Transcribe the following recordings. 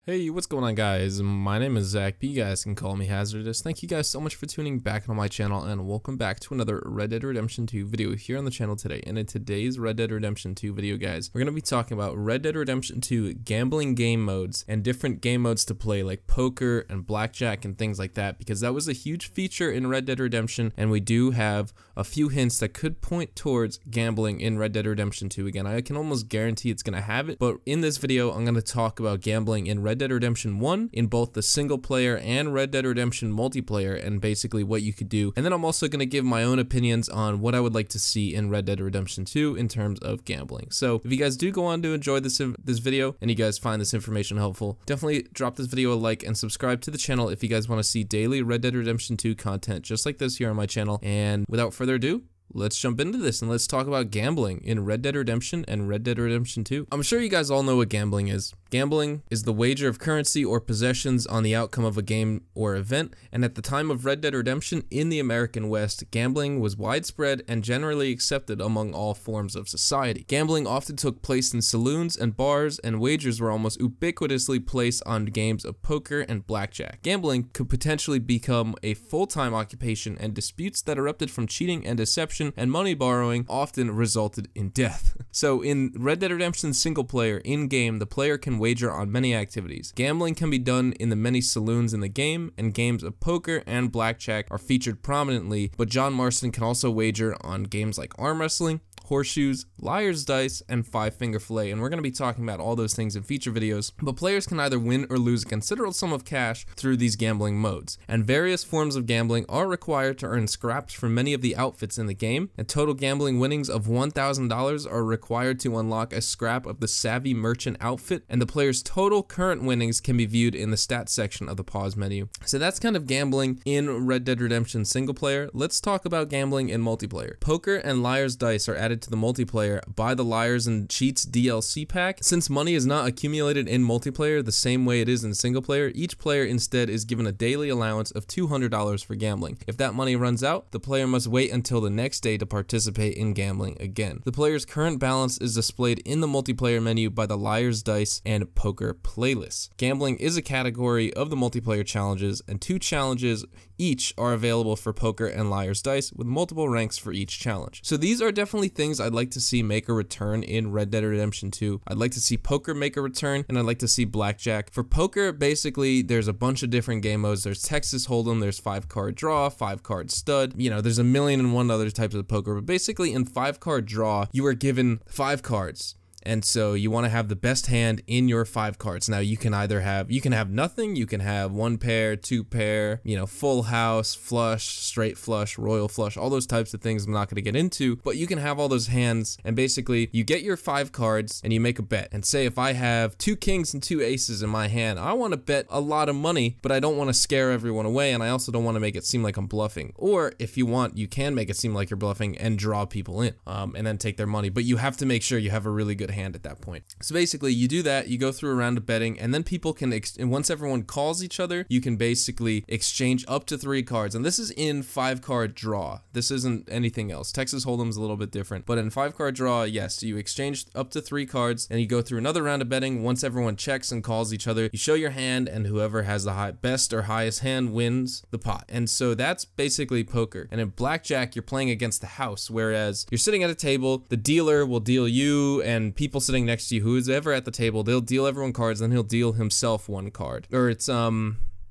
Hey, what's going on, guys? My name is Zach, but you guys can call me Hazardous. Thank you guys so much for tuning back on my channel, and welcome back to another Red Dead Redemption 2 video here on the channel today. And in today's Red Dead Redemption 2 video, guys, we're going to be talking about Red Dead Redemption 2 gambling game modes and different game modes to play, like poker and blackjack and things like that, because that was a huge feature in Red Dead Redemption, and we do have a few hints that could point towards gambling in Red Dead Redemption 2. Again, I can almost guarantee it's going to have it, but in this video, I'm going to talk about gambling in Red Dead Redemption 1 in both the single player and Red Dead Redemption multiplayer, and basically what you could do. And then I'm also going to give my own opinions on what I would like to see in Red Dead Redemption 2 in terms of gambling. So if you guys do go on to enjoy this video and you guys find this information helpful, definitely drop this video a like and subscribe to the channel if you guys want to see daily Red Dead Redemption 2 content just like this here on my channel. And without further ado, let's jump into this and let's talk about gambling in Red Dead Redemption and Red Dead Redemption 2. I'm sure you guys all know what gambling is. Gambling is the wager of currency or possessions on the outcome of a game or event, and at the time of Red Dead Redemption in the American West, gambling was widespread and generally accepted among all forms of society. Gambling often took place in saloons and bars, and wagers were almost ubiquitously placed on games of poker and blackjack. Gambling could potentially become a full-time occupation, and disputes that erupted from cheating and deception and money borrowing often resulted in death. So in Red Dead Redemption single player, in-game, the player can wager on many activities. Gambling can be done in the many saloons in the game, and games of poker and blackjack are featured prominently, but John Marston can also wager on games like arm wrestling, horseshoes, liar's dice, and five-finger fillet, and we're going to be talking about all those things in future videos. But players can either win or lose a considerable sum of cash through these gambling modes, and various forms of gambling are required to earn scraps for many of the outfits in the game, and total gambling winnings of $1,000 are required to unlock a scrap of the Savvy Merchant outfit, and the player's total current winnings can be viewed in the stats section of the pause menu. So that's kind of gambling in Red Dead Redemption single player. Let's talk about gambling in multiplayer. Poker and liar's dice are added to the multiplayer by the Liars and Cheats DLC pack. Since money is not accumulated in multiplayer the same way it is in single player, each player instead is given a daily allowance of $200 for gambling. If that money runs out, the player must wait until the next day to participate in gambling again. The player's current balance is displayed in the multiplayer menu by the Liar's Dice and Poker playlists. Gambling is a category of the multiplayer challenges, and 2 challenges each are available for Poker and Liar's Dice, with multiple ranks for each challenge. So these are definitely things I'd like to see make a return in Red Dead Redemption 2. I'd like to see poker make a return, and I'd like to see blackjack. For poker, basically, there's a bunch of different game modes. There's Texas Hold'em, there's 5-card draw, 5-card stud. You know, there's a million and one other types of poker, but basically in 5-card draw, you are given 5 cards. And so you want to have the best hand in your 5 cards. Now you can either have, nothing, you can have 1 pair, 2 pair, you know, full house, flush, straight flush, royal flush, all those types of things I'm not going to get into, but you can have all those hands, and basically you get your 5 cards and you make a bet. And say if I have 2 kings and 2 aces in my hand, I want to bet a lot of money, but I don't want to scare everyone away, and I also don't want to make it seem like I'm bluffing. Or if you want, you can make it seem like you're bluffing and draw people in, and then take their money, but you have to make sure you have a really good hand at that point. So basically you do that, you go through a round of betting, and then people can, and once everyone calls each other, you can basically exchange up to 3 cards. And this is in 5-card draw. This isn't anything else. Texas Hold'em is a little bit different, but in 5-card draw, yes, you exchange up to 3 cards, and you go through another round of betting. Once everyone checks and calls each other, you show your hand, and whoever has the best or highest hand wins the pot. And so that's basically poker. And in blackjack, you're playing against the house, whereas you're sitting at a table, the dealer will deal you and people sitting next to you, who's ever at the table, they'll deal everyone cards, then he'll deal himself 1 card. Or it's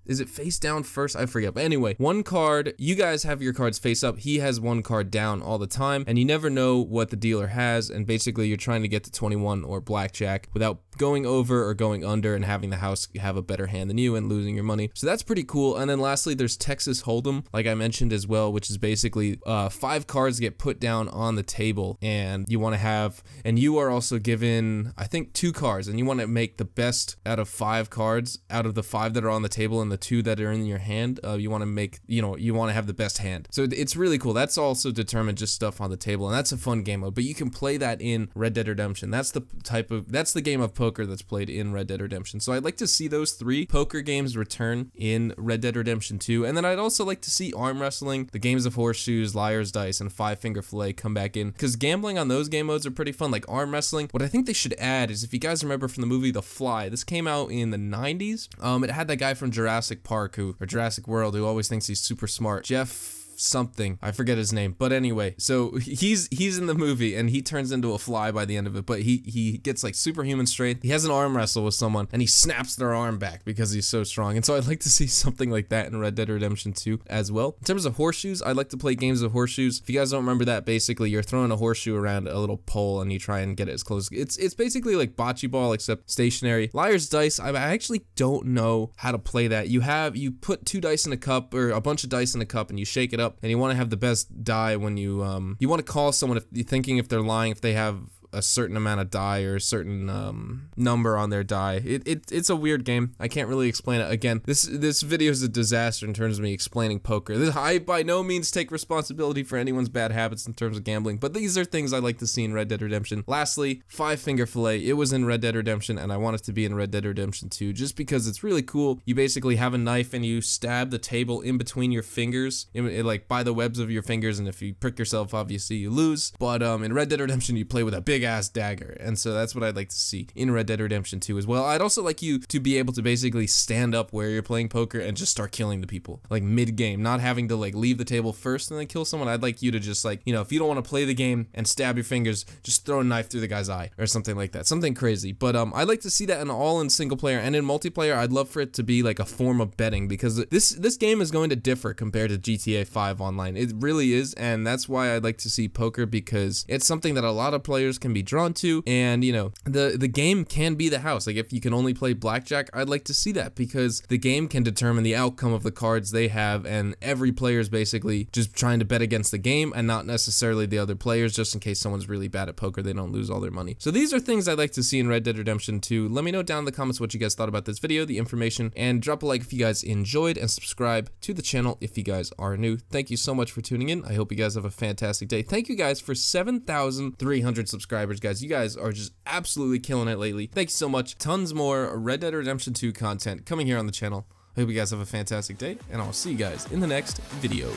is it face down first? I forget. But anyway, 1 card, you guys have your cards face up. He has 1 card down all the time, and you never know what the dealer has. And basically, you're trying to get to 21 or blackjack without going over or going under and having the house have a better hand than you and losing your money. So that's pretty cool. And then lastly, there's Texas Hold'em, like I mentioned as well, which is basically 5 cards get put down on the table, and you want to have, and you are also given, I think, 2 cards, and you want to make the best out of 5 cards out of the 5 that are on the table in the the 2 that are in your hand, you want to make, you want to have the best hand. So it's really cool. That's also determined just stuff on the table, and that's a fun game mode, but you can play that in Red Dead Redemption. That's the game of poker that's played in Red Dead Redemption. So I'd like to see those 3 poker games return in Red Dead Redemption 2, and then I'd also like to see arm wrestling, the games of horseshoes, liar's dice, and 5-finger fillet come back in, because gambling on those game modes are pretty fun. Like arm wrestling, what I think they should add is, if you guys remember from the movie The Fly, this came out in the 90s. It had that guy from Jurassic Park or Jurassic World who always thinks he's super smart, Jeff something, I forget his name, but anyway, so he's in the movie and he turns into a fly by the end of it, but he gets like superhuman strength. He has an arm wrestle with someone and he snaps their arm back because he's so strong. And so I'd like to see something like that in Red Dead Redemption 2 as well. In terms of horseshoes, I'd like to play games of horseshoes. If you guys don't remember that, basically you're throwing a horseshoe around a little pole and you try and get it as close. It's basically like bocce ball except stationary. Liar's dice, I actually don't know how to play that. You put 2 dice in a cup, or a bunch of dice in a cup, and you shake it up, and you want to have the best die when you want to call someone if you're thinking if they're lying, if they have a certain amount of die or a certain number on their die. It's a weird game. I can't really explain it. Again, this video is a disaster in terms of me explaining poker. I by no means take responsibility for anyone's bad habits in terms of gambling, but these are things I like to see in Red Dead Redemption. Lastly, 5-finger fillet. It was in Red Dead Redemption, and I want it to be in Red Dead Redemption 2 just because it's really cool. You basically have a knife and you stab the table in between your fingers, like by the webs of your fingers, and if you prick yourself, obviously you lose. But in Red Dead Redemption, you play with a big ass dagger, and so that's what I'd like to see in Red Dead Redemption 2 as well. I'd also like you to be able to basically stand up where you're playing poker and just start killing the people, like mid-game, not having to like leave the table first and then kill someone. I'd like you to just like, if you don't want to play the game and stab your fingers, just throw a knife through the guy's eye or something like that, something crazy. But I'd like to see that in single player, and in multiplayer I'd love for it to be like a form of betting, because this game is going to differ compared to GTA 5 online. It really is, and that's why I'd like to see poker, because it's something that a lot of players can be drawn to, and the game can be the house. Like if you can only play blackjack, I'd like to see that, because the game can determine the outcome of the cards they have, and every player is basically just trying to bet against the game and not necessarily the other players, just in case someone's really bad at poker, they don't lose all their money. So these are things I'd like to see in Red Dead Redemption 2. Let me know down in the comments what you guys thought about this video, the information, and drop a like if you guys enjoyed, and subscribe to the channel if you guys are new. Thank you so much for tuning in. I hope you guys have a fantastic day. Thank you guys for 7,300 subscribers, guys. You guys are just absolutely killing it lately. Thank you so much. Tons more Red Dead Redemption 2 content coming here on the channel. I hope you guys have a fantastic day, and I'll see you guys in the next video.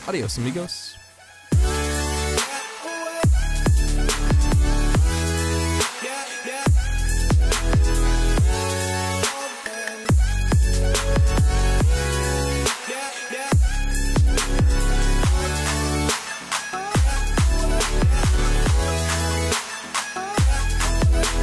Adios, amigos.